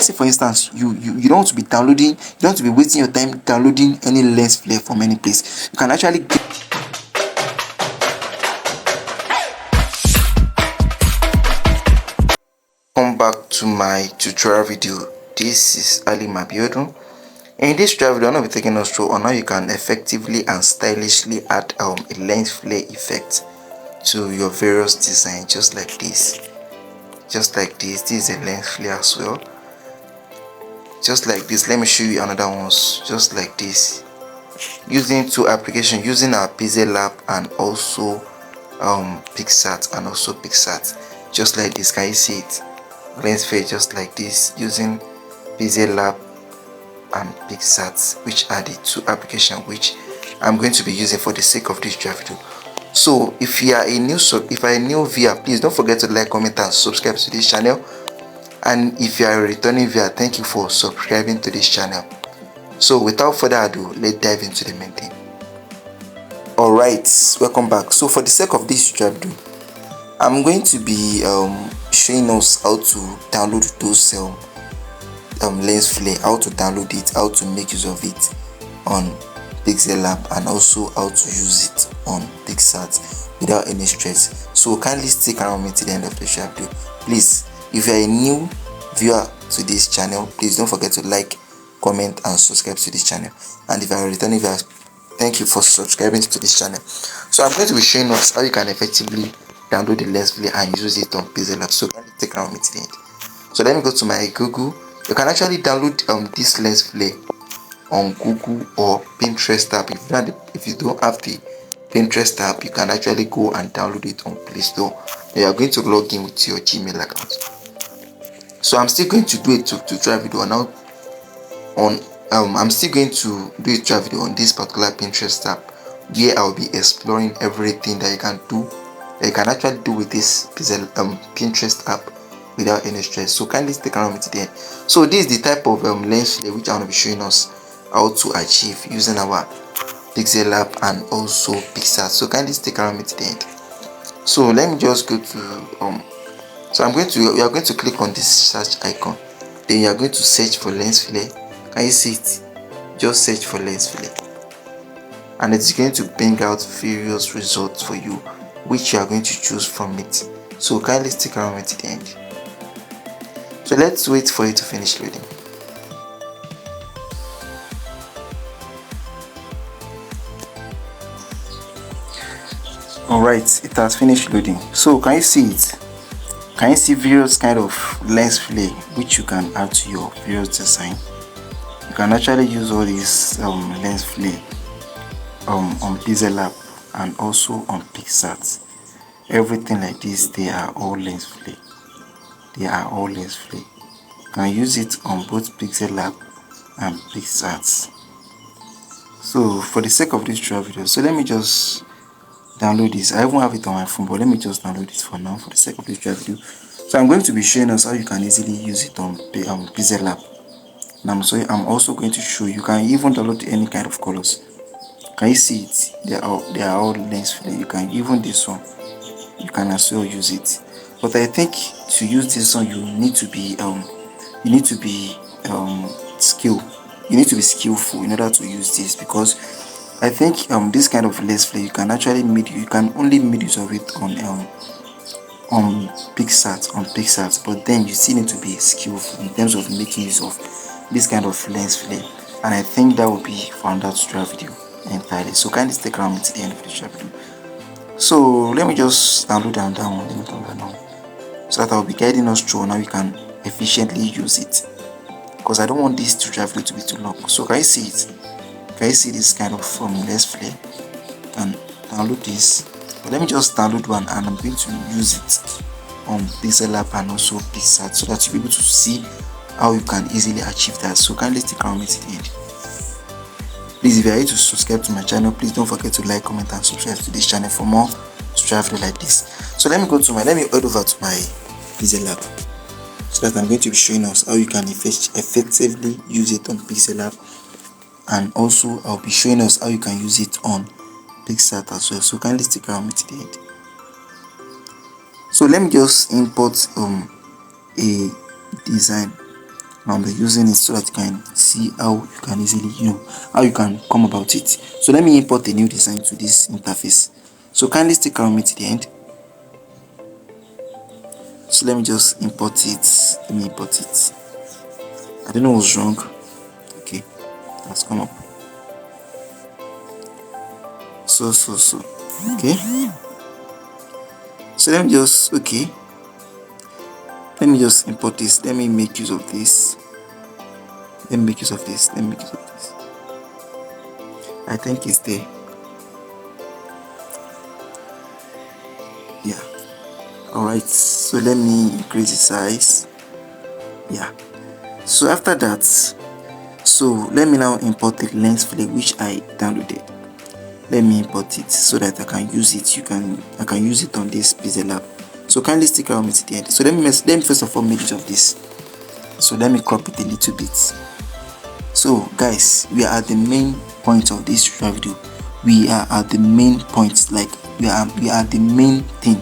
let's say for instance you don't want to be downloading, you don't want to be wasting your time downloading any lens flare from any place. You can actually get come back to my tutorial video. This is Ali Mabiodun. In this tutorial video, I'm going to be taking us through on how you can effectively and stylishly add a lens flare effect to your various designs, just like this. Just like this. This is a lens flare as well. Just like this. Let me show you another ones. Just like this. Using two applications, using our Pixellab and also PicsArt and also PicsArt. Just like this. Can you see it? Lens flare just like this, using Pixellab and PicsArt, which are the two applications which I'm going to be using for the sake of this video. So if you are a new viewer, please don't forget to like, comment and subscribe to this channel. And if you are a returning viewer, thank you for subscribing to this channel. So without further ado, let's dive into the main thing. Alright, welcome back. So for the sake of this video, I'm going to be showing us how to download those lens flare, how to download it, how to make use of it on Pixellab, and also how to use it on PicsArt without any stress. So kindly stick around me to the end of the video. Please, if you are a new viewer to this channel, please don't forget to like, comment and subscribe to this channel. And if you are a returning viewer, thank you for subscribing to this channel. So I'm going to be showing us how you can effectively download the lens flare and use it on Pixellab. So kindly stick around me to the end. So let me go to my Google. You can actually download this lens flare on Google or Pinterest app. If you don't have the Pinterest app, you can actually go and download it on Play Store. You are going to log in with your Gmail account. So I'm still going to do a tutorial video now on I'm still going to do a tutorial video on this particular Pinterest app, where I'll be exploring everything that you can do, that you can actually do with this Pinterest app without any stress. So kindly stick around with to the end. So this is the type of lens flare which I'm going to be showing us how to achieve using our Pixellab and also PicsArt. So kindly stick around with to the end. So let me just go to so we are going to click on this search icon. Then you are going to search for lens flare. Can you see it? Just search for lens flare, and it's going to bring out various results for you, which you are going to choose from it. So kindly stick around with to the end. So let's wait for it to finish loading. Alright, it has finished loading. So can you see it? Can you see various kind of lens flare which you can add to your various design? You can actually use all these lens flare on Pixellab and also on PicsArt. Everything like this, they are all lens flare. They are all lens flare. You can use it on both Pixellab and PicsArt. So for the sake of this tutorial video, so let me just download this. I even have it on my phone, but let me just download it for now for the sake of this tutorial video. So I'm going to be showing us how you can easily use it on Pixellab. And I'm also going to show you can even download any kind of colors. Can you see it? They are all lens flare. You can even this one, you can as well use it. But I think to use this one, you need to be skilled. You need to be skillful in order to use this, because I think this kind of lens flare you can only make use of it on PicsArt, but then you still need to be skillful in terms of making use of this kind of lens flare, and I think that will be for another tutorial video entirely. So kindly stick around to the end of the tutorial video. So let me just download that one. Let me download that now, so that I will be guiding us through on how we can efficiently use it, because I don't want this tutorial video to be too long. So can you see it? Can you see this kind of lens flare? And download this. But let me just download one, and I'm going to use it on Pixellab and also PicsArt, so that you'll be able to see how you can easily achieve that. So kindly stick around with the end. Please, if you are here to subscribe to my channel, please don't forget to like, comment and subscribe to this channel for more tutorials like this. So let me head over to my Pixellab, so that I'm going to be showing us how you can effectively use it on Pixellab, and also I'll be showing us how you can use it on PicsArt as well. So kindly stick around with the end. So let me just import a design. I'll be using it so that you can see how you can easily, how you can come about it. So let me import a new design to this interface. So kindly stick around me to the end. So let me just import it. Let me import it. I don't know what's wrong. Okay, let's come up. So. Okay. So let me just, okay. Let me just import this. Let me make use of this. Let me make use of this. Let me make use of this. I think it's there. Yeah. Alright. So let me increase the size. Yeah. So after that, so let me now import the lens flake which I downloaded. Let me import it so that I can use it. I can use it on this Pixellab. So kindly stick around with the end. So let me first of all make use of this. So let me crop it a little bit. So guys, we are at the main point of this tutorial video. We are at the main point, like we are the main thing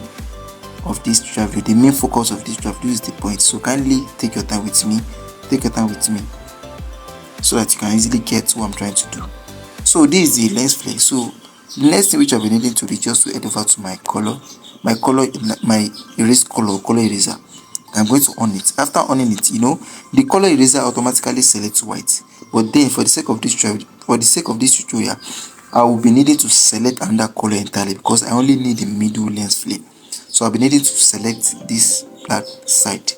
of this tutorial video. The main focus of this tutorial video is the point. So kindly take your time with me. Take your time with me so that you can easily get what I'm trying to do. So this is the lens flake. So the next thing which I'll be needing to do is just to head over to my erase color eraser. I'm going to on it. After owning it, the color eraser automatically selects white. But then for the sake of this tutorial, I will be needing to select another color entirely because I only need the middle lens flake. So I'll be needing to select this black side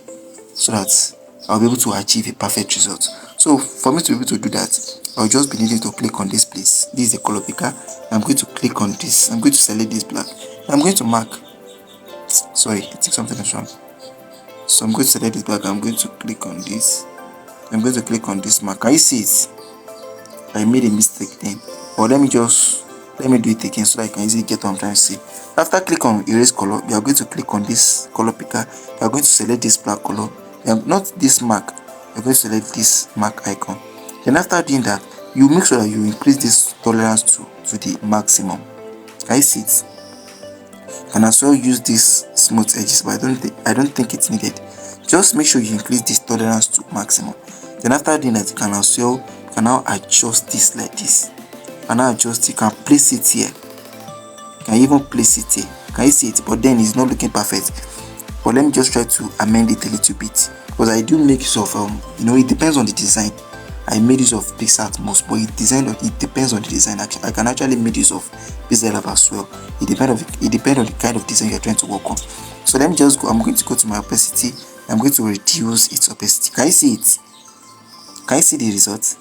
so that I'll be able to achieve a perfect result. So for me to be able to do that, I'll just be needing to click on this place. This is the color picker. I'm going to click on this. I'm going to select this black. I'm going to mark. Sorry, I think something is wrong. So I'm going to select this black. I'm going to click on this. I'm going to click on this mark. Can you see it? I made a mistake then. But let me do it again so that I can easily get what I'm trying to see. After click on erase color, you are going to click on this color picker. You are going to select this black color. Not this mark. You're going to select this mark icon. Then after doing that, you make sure that you increase this tolerance to the maximum. I see it. And as well use these smooth edges, but I don't think it's needed. Just make sure you increase this tolerance to maximum. Then after doing that, you can now adjust this like this. And now adjust, you can place it here. You can even place it here. Can you see it? But then it's not looking perfect. But let me just try to amend it a little bit because I do make use of it depends on the design. I made use of PicsArt most, but it depends on the design. I can actually make use of Pixellab as well. It depends on the kind of design you're trying to work on. So let me just go. I'm going to go to my opacity. I'm going to reduce its opacity. Can you see it? Can you see the result?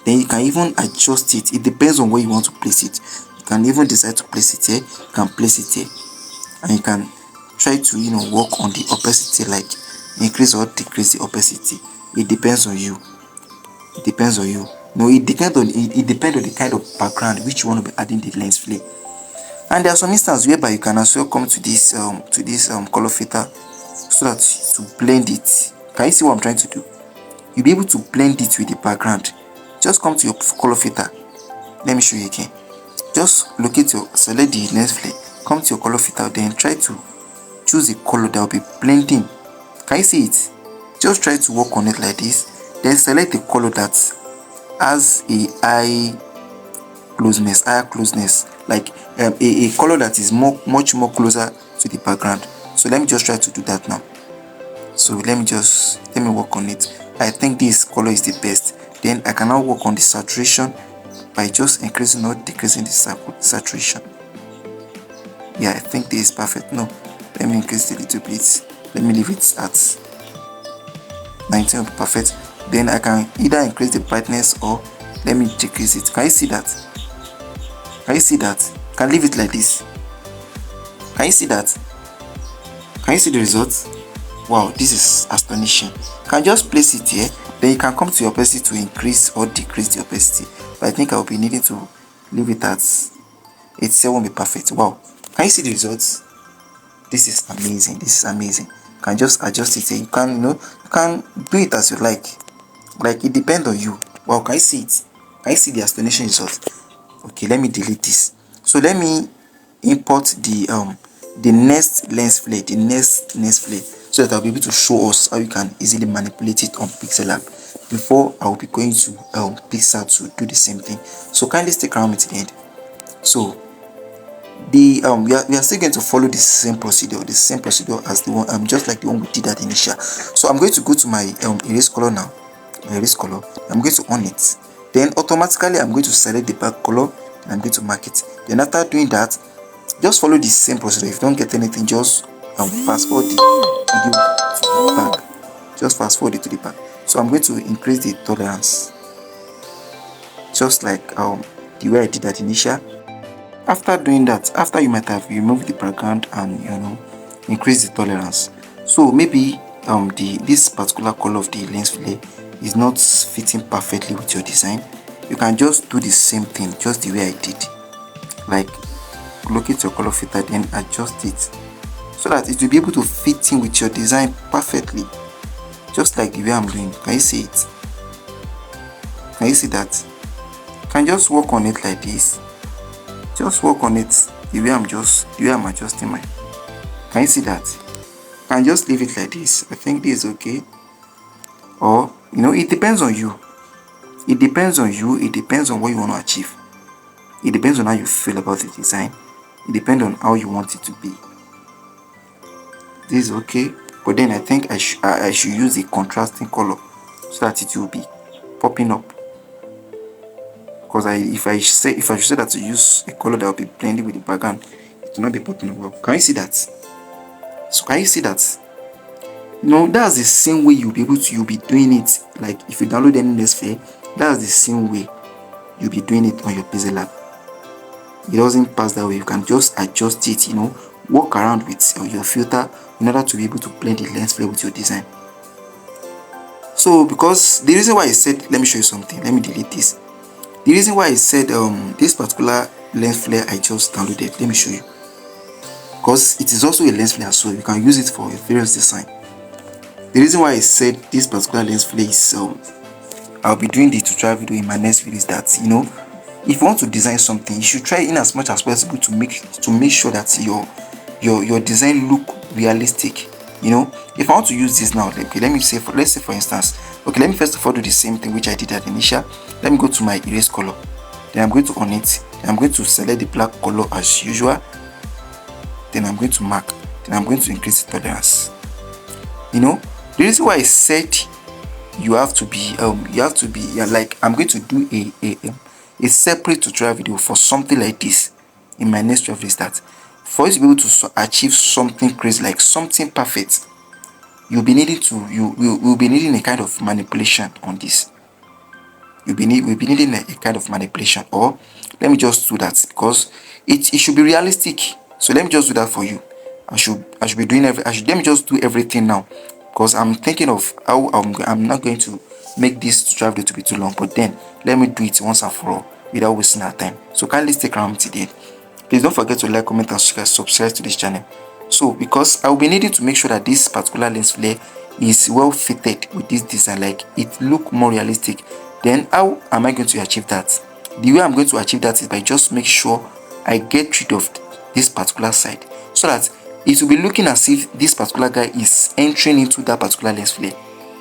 Then you can even adjust it. It depends on where you want to place it. You can even decide to place it here. You can place it here, and you can try to work on the opacity, like increase or decrease the opacity. It depends on you. It depends on you. No, it depends on the kind of background which you want to be adding the lens flake. And there are some instances whereby you can as well come to this color filter so that to blend it. Can you see what I'm trying to do? You'll be able to blend it with the background. Just come to your color filter. Let me show you again. Just select the lens flake, come to your color filter, then try to choose a color that will be blending. Can you see it? Just try to work on it like this. Then select the color that has a higher closeness, like a color that is much more closer to the background. So let me just try to do that now. So let me work on it. I think this color is the best. Then I can now work on the saturation by just increasing or decreasing the saturation. Yeah, I think this is perfect. No, let me increase it a little bit. Let me leave it at 19. Perfect. Then I can either increase the brightness or let me decrease it. Can you see that? Can you see that? Can leave it like this. Can you see that? Can you see the results? Wow, this is astonishing. You can just place it here. Then you can come to your opacity to increase or decrease the opacity. But I think I will be needing to leave it at 87 will be perfect. Wow. Can you see the results? This is amazing. This is amazing. You can just adjust it here. You can do it as you like. Like it depends on you. Wow, can you see it? Can you see the astonishing result? Okay, let me delete this. So let me import the next lens flake, so that I'll be able to show us how you can easily manipulate it on Pixellab. before I will be going to PicsArt to do the same thing. So kindly stick around me to the end. So the we are still going to follow the same procedure as the one just like the one we did at initial. So I'm going to go to my erase color now. My erase color, I'm going to on it. Then automatically I'm going to select the back color and I'm going to mark it. Then after doing that, just follow the same procedure. If you don't get anything, just fast forward the video to the back. Just fast forward it to the back. So I'm going to increase the tolerance, just like the way I did at initial. After doing that, after you might have removed the background and increase the tolerance. So maybe this particular color of the lens flare is not fitting perfectly with your design. You can just do the same thing, just the way I did. Like locate your color filter, then adjust it so that it will be able to fit in with your design perfectly, just like the way I'm doing. Can you see it? Can you see that? You can just work on it like this. Just work on it the way I'm adjusting mine. Can you see that? You can just leave it like this. I think this is okay. Or it depends on you. It depends on you. It depends on what you want to achieve. It depends on how you feel about the design. It depends on how you want it to be. This is okay, but then I think I should use a contrasting color so that it will be popping up. Because if I should say that to use a color that will be blending with the background, it will not be popping up well. Can you see that? So can you see that? That's the same way you'll be doing it. Like if you download any lens flare, that's the same way you'll be doing it on your Pixellab. It doesn't pass that way. You can just adjust it, work around with your filter in order to be able to blend the lens flare with your design. So because the reason why I said, let me show you something. Let me delete this. The reason why I said this particular lens flare I just downloaded, let me show you. Because it is also a lens flare, so you can use it for a various design. The reason why I said this particular lens flare is I'll be doing the tutorial video in my next video is that if you want to design something, you should try in as much as possible to make sure that your design look realistic. If I want to use this now, okay, let's say for instance, okay, let me first of all do the same thing which I did at initial. Let me go to my erase color, then I'm going to on it, then I'm going to select the black color as usual, then I'm going to mark, then I'm going to increase the tolerance. The reason why I said you have to be like, I'm going to do a separate tutorial video for something like this in my next tutorial is that for you to be able to achieve something crazy, like something perfect, you'll be needing a kind of manipulation on this. We'll be needing a kind of manipulation. Or let me just do that because it should be realistic. So let me just do that for you. I should be doing let me just do everything now, because I'm thinking of how I'm not going to make this tutorial video to be too long, but then let me do it once and for all without wasting our time. So kindly stick around to the end. Please don't forget to like, comment and subscribe to this channel. So because I will be needing to make sure that this particular lens flare is well fitted with this design, like it look more realistic. Then how am I going to achieve that? The way I'm going to achieve that is by just make sure I get rid of this particular side, so that it will be looking as if this particular guy is entering into that particular lens flare.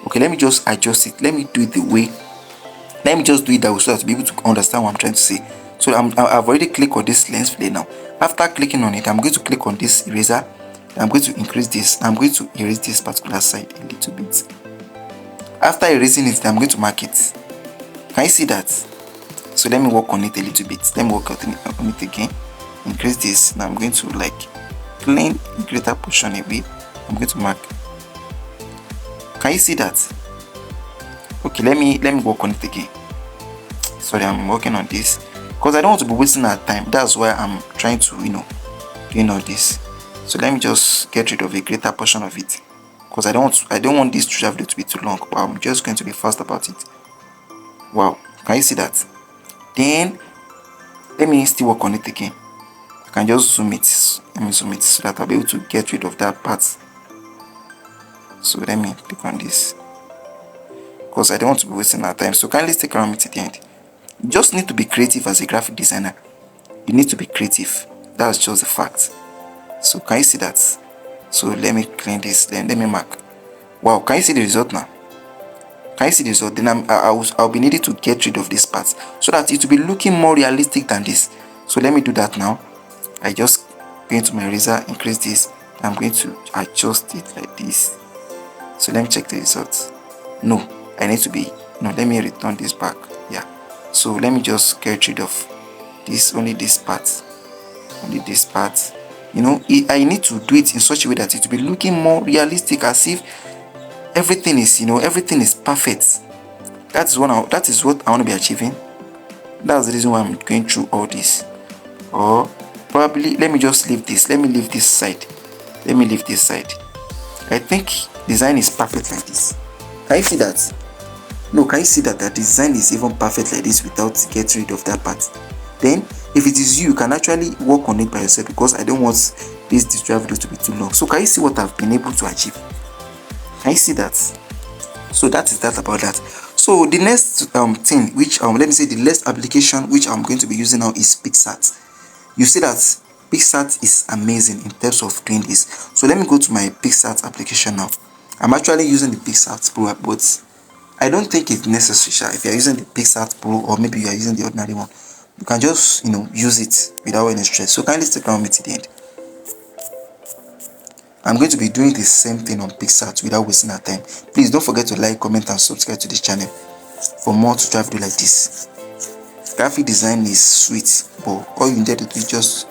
Okay, let me just adjust it. Let me do it let me just do it that way so that to be able to understand what I'm trying to say. So I've already clicked on this lens flare now. After clicking on it, I'm going to click on this eraser. I'm going to increase this. I'm going to erase this particular side a little bit. After erasing it, I'm going to mark it. Can you see that? So let me work on it a little bit. Let me work on it again. Increase this. Now I'm going to like clean a greater portion away. I'm going to mark. Can you see that? Okay, let me work on it again. Sorry, I'm working on this because I don't want to be wasting our time. That's why I'm trying to doing all this. So let me just get rid of a greater portion of it, because I don't want this tutorial video to be too long, but I'm just going to be fast about it. Wow, can you see that? Then let me still work on it again. I can just zoom it. Let me zoom it so that I'll be able to get rid of that part. So let me click on this, because I don't want to be wasting our time. So kindly stick around me to the end. You just need to be creative as a graphic designer. You need to be creative. That's just the fact. So can you see that? So let me clean this, then let me mark. Wow, can you see the result now? Can Can you see the result? Then I'll be needing to get rid of this part so that it will be looking more realistic than this. So let me do that now. I just go into my eraser, increase this. I'm going to adjust it like this. So let me check the results. No, I need to be, no, let me return this back. Yeah. So let me just get rid of this, only this part. Only this part. You know, I need to do it in such a way that it will be looking more realistic, as if everything is, you know, everything is perfect. That is what I want to be achieving. That's the reason why I'm going through all this. Or probably let me just leave this. Let me leave this side. Let me leave this side. I think design is perfect like this. Can you see that? No, can you see that the design is even perfect like this without getting rid of that part? Then, if it is you, you can actually work on it by yourself, because I don't want this tutorial video to be too long. So can you see what I've been able to achieve? Can you see that? So that is that about that. So the next thing, which let me say the next application which I'm going to be using now is PicsArt. You see that PicsArt is amazing in terms of doing this. So let me go to my PicsArt application now. I'm actually using the PicsArt Pro, but I don't think it's necessary. If you're using the PicsArt Pro, or maybe you are using the ordinary one, you can just, you know, use it without any stress. So kindly stick around with me to the end. I'm going to be doing the same thing on PicsArt without wasting our time. Please don't forget to like, comment and subscribe to this channel for more tutorial videos like this. Graphic design is sweet, but all you need to do is just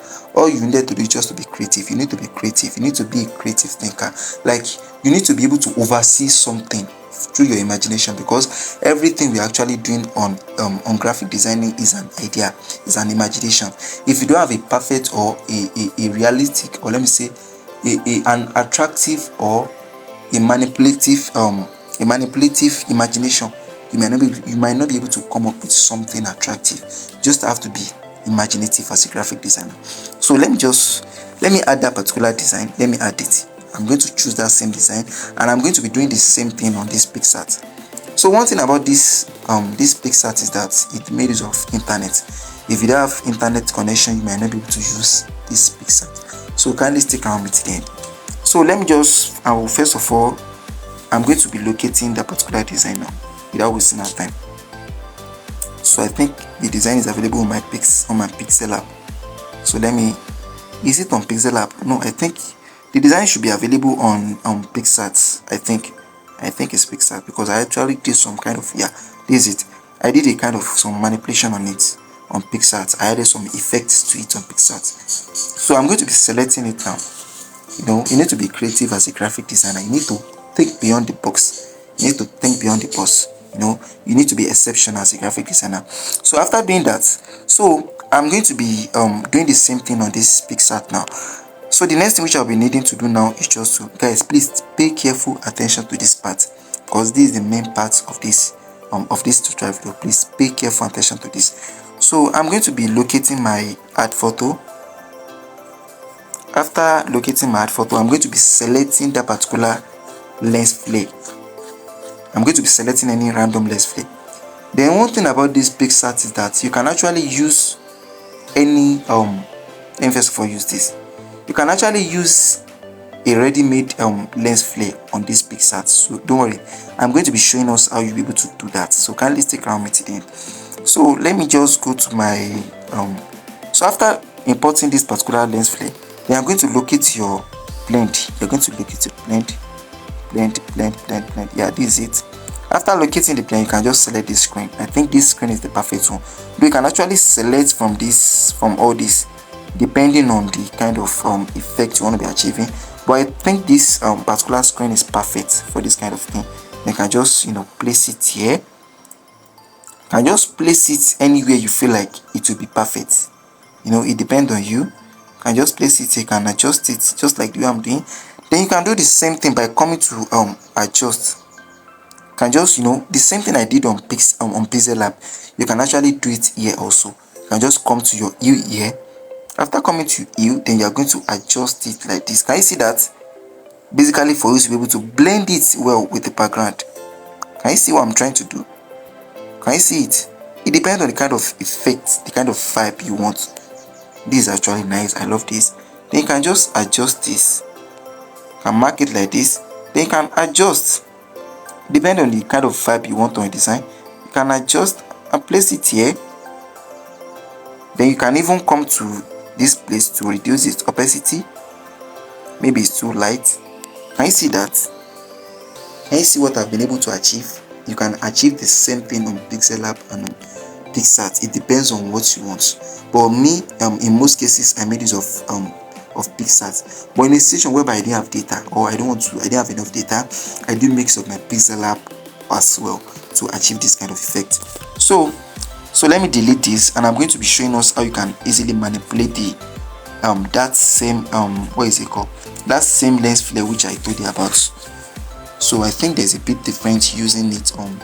to be creative. You need to be creative. You need to be a creative thinker. Like, you need to be able to oversee something through your imagination, because everything we're actually doing on graphic designing is an idea, is an imagination. If you don't have a perfect or a realistic, or let me say an attractive or a manipulative imagination, you might not be able to come up with something attractive. You just have to be imaginative as a graphic designer. So let me add that particular design. Let me add it. I'm going to choose that same design, and I'm going to be doing the same thing on this PicsArt. So one thing about this PicsArt is that it made use of internet. If you don't have internet connection, you might not be able to use this PicsArt. So kindly stick around with the end. So let me first of all, I'm going to be locating that particular design now without wasting our time. So I think the design is available on my Pixellab. So is it on Pixellab? No, I think the design should be available on PicsArt. I think it's PicsArt, because I actually did some kind of, yeah, this is it. I did a kind of some manipulation on it on PicsArt. I added some effects to it on PicsArt. So I'm going to be selecting it now. You know, you need to be creative as a graphic designer. You need to think beyond the box. You need to think beyond the box. You know, you need to be exceptional as a graphic designer. So after doing that, so I'm going to be doing the same thing on this PicsArt now. So the next thing which I'll be needing to do now is just to, guys, please pay careful attention to this part, because this is the main part of this tutorial video. Please pay careful attention to this. So I'm going to be locating my add photo. After locating my add photo, I'm going to be selecting that particular lens flare. I'm going to be selecting any random lens flare. Then one thing about this PicsArt is that you can actually use any let me first of all use this. You can actually use a ready-made lens flare on this PicsArt. So don't worry, I'm going to be showing us how you'll be able to do that. So kindly stick around with it. So let me just go to my so after importing this particular lens flare, then I'm going to locate your blend. You're going to locate your blend. Yeah, this is it. After locating the blend, you can just select this screen. I think this screen is the perfect one. But you can actually select from all this, depending on the kind of effect you want to be achieving. But I think this particular screen is perfect for this kind of thing. You can just, you know, place it here. You can just place it anywhere you feel like it will be perfect. You know, it depends on you. You can just place it here. You can adjust it just like the way I'm doing. Then you can do the same thing by coming to adjust. You can just, you know, the same thing I did on Pixellab, you can actually do it here also. You can just come to your hue here. After coming to hue, then you are going to adjust it like this. Can you see that? Basically, for you to be able to blend it well with the background. Can you see what I'm trying to do? Can you see it? It depends on the kind of effect, the kind of vibe you want. This is actually nice. I love this. Then you can just adjust this. You can mark it like this. Then you can adjust. Depending on the kind of vibe you want on your design, you can adjust and place it here. Then you can even come to this place to reduce its opacity. Maybe it's too light. Can you see that? Can you see what I've been able to achieve? You can achieve the same thing on Pixellab and on PicsArt. It depends on what you want. But me, in most cases, I made use of PicsArt. But in a situation whereby I didn't have data, or I didn't have enough data, I do mix up my Pixellab as well to achieve this kind of effect. So let me delete this, and I'm going to be showing us how you can easily manipulate the that same what is it called, that same lens flare which I told you about. So I think there's a bit different using it on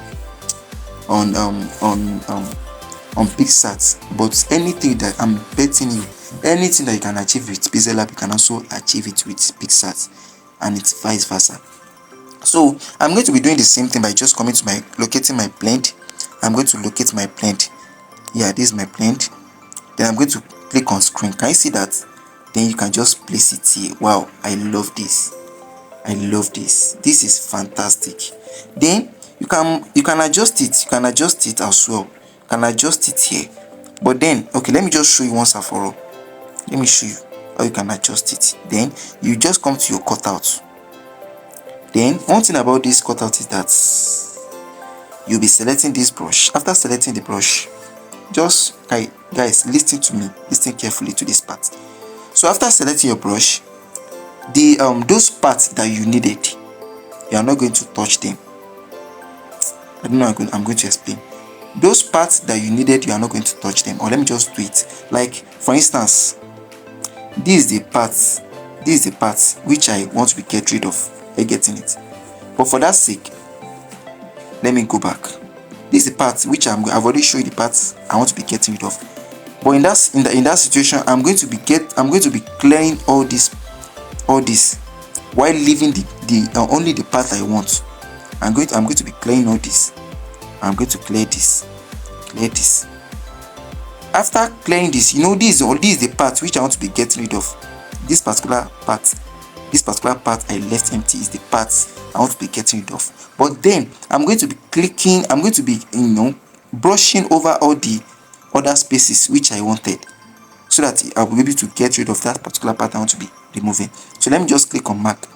PicsArt, but anything that I'm betting you, anything that you can achieve with Pixellab, you can also achieve it with PicsArt, and it's vice versa. So I'm going to be doing the same thing by just coming to locating my blend. I'm going to locate my blend. Yeah, this is my blend. Then I'm going to click on screen. Can you see that? Then you can just place it here. Wow, I love this. I love this. This is fantastic. Then you can adjust it. You can adjust it as well. You can adjust it here. But then, okay, let me just show you once and for all. Let me show you how you can adjust it. Then you just come to your cutout. Then one thing about this cutout is that you'll be selecting this brush. After selecting the brush, just guys, listen to me. Listen carefully to this part. So after selecting your brush, the those parts that you needed, you are not going to touch them. I don't know. I'm going to explain. Those parts that you needed, you are not going to touch them. Or let me just do it. Like for instance, this is the parts. This is the parts which I want to get rid of. Are you getting it? But for that sake, let me go back. This is the parts which I've already showed you the parts I want to be getting rid of. But in that situation, I'm going to be clearing all this while leaving the only the part I want. I'm going to be clearing all this. I'm going to clear this. After clearing this, you know, this is the part which I want to be getting rid of. This particular part I left empty is the parts I want to be getting rid of. But then I'm going to be clicking, I'm going to be, brushing over all the other spaces which I wanted, so that I'll be able to get rid of that particular part I want to be removing. So let me just click on mark.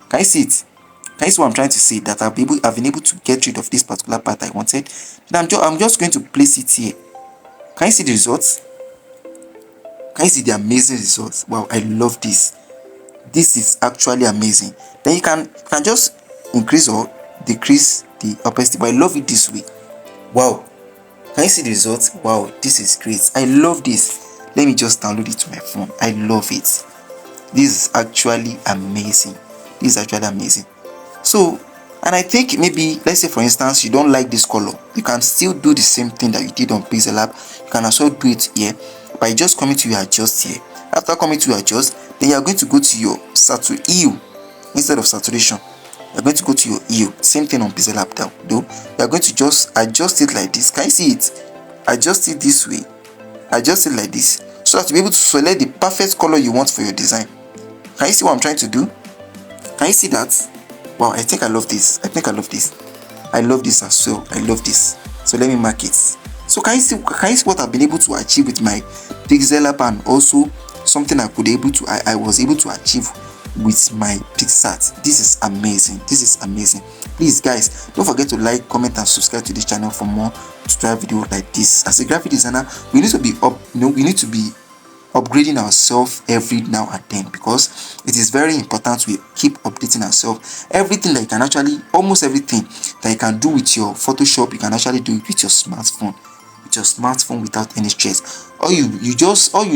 Can you see it? Can you see what I'm trying to say? That I've been able to get rid of this particular part I wanted. Then I'm just going to place it here. Can you see the results? Can you see the amazing results? Wow, I love this. This is actually amazing. Then you can just increase or decrease the opacity, but I love it this way. Wow, can you see the results? Wow, this is great. I love this. Let me just download it to my phone. I love it. This is actually amazing. So, and I think maybe, let's say for instance, you don't like this color, you can still do the same thing that you did on Pixellab. You can also do it here by just coming to your adjust here. After coming to your adjust, then you are going to go to your hue instead of saturation. You are going to go to your hue. Same thing on Pixellab though. You are going to just adjust it like this. Can you see it? Adjust it this way. Adjust it like this, so that you'll be able to select the perfect color you want for your design. Can you see what I'm trying to do? Can you see that? Wow, I think I love this. I love this as well. I love this. So let me mark it. So can you see what I've been able to achieve with my Pixellab, and also something I was able to achieve with my PicsArt. This is amazing. Please guys, don't forget to like, comment and subscribe to this channel for more tutorial videos like this. As a graphic designer, we need to be upgrading ourselves every now and then, because it is very important we keep updating ourselves. Everything that you can almost everything that you can do with your Photoshop, you can actually do it with your smartphone. Without any stress. All you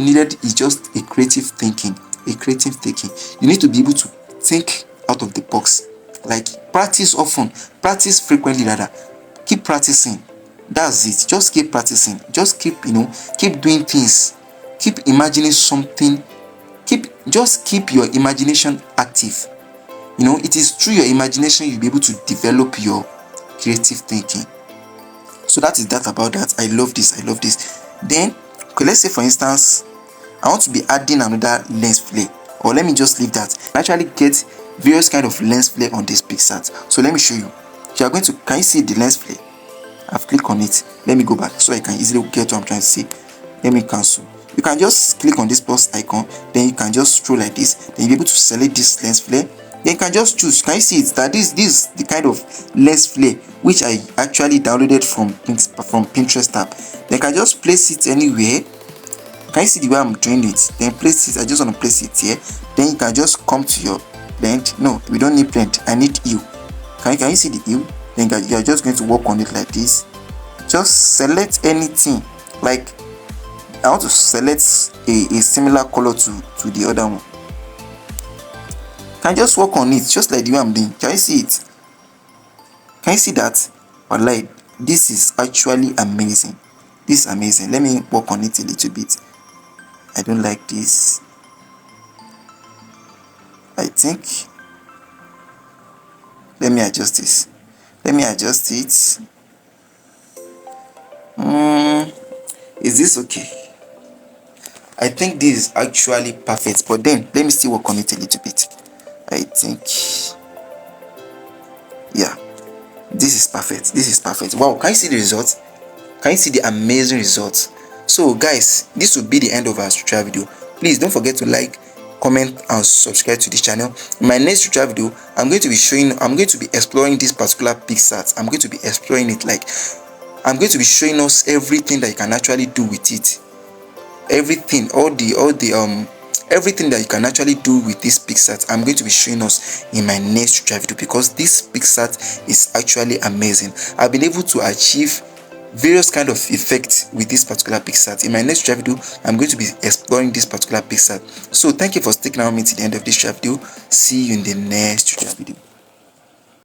needed is just a creative thinking. You need to be able to think out of the box. Like practice frequently rather. Keep practicing. That's it. Just keep practicing. Just keep doing things. Keep imagining something. Just keep your imagination active. It is through your imagination you'll be able to develop your creative thinking. So that is that about that. I love this. Then, okay, let's say for instance, I want to be adding another lens flare, or let me just leave that. I actually get various kind of lens flare on this PicsArt. So let me show you. you are going to, can you see the lens flare? I've clicked on it. Let me go back so I can easily get what I'm trying to say. Let me cancel. You can just click on this plus icon, then you can just scroll like this, then you'll be able to select this lens flare. Then you can just choose. Can you see it? That this is the kind of lens flare which I actually downloaded from Pinterest app. Then you can just place it anywhere. Can you see the way I'm doing it? Then place it. I just want to place it here. Then you can just come to your blend. No, we don't need blend. I need hue. Can you see the hue? Then you are just going to work on it like this. Just select anything. Like I want to select a similar color to the other one. Can I just work on it just like the way I'm doing? Can you see it? Can you see that? Like this is actually amazing. This is amazing. Let me work on it a little bit. I don't like this. I think let me adjust this. Let me adjust it. Is this okay? I think this is actually perfect, but then let me still work on it a little bit. I think, yeah, this is perfect. This is perfect. Wow, can you see the results? Can you see the amazing results? So guys, this will be the end of our tutorial video. Please don't forget to like, comment and subscribe to this channel. In my next tutorial video, I'm going to be exploring this particular PicsArt. I'm going to be exploring it. Like I'm going to be showing us everything that you can actually do with it. Everything, everything that you can actually do with this PicsArt, I'm going to be showing us in my next tutorial video, because this PicsArt is actually amazing. I've been able to achieve various kind of effects with this particular PicsArt. In my next tutorial video, I'm going to be exploring this particular PicsArt. So thank you for sticking around with me to the end of this tutorial video. See you in the next tutorial video.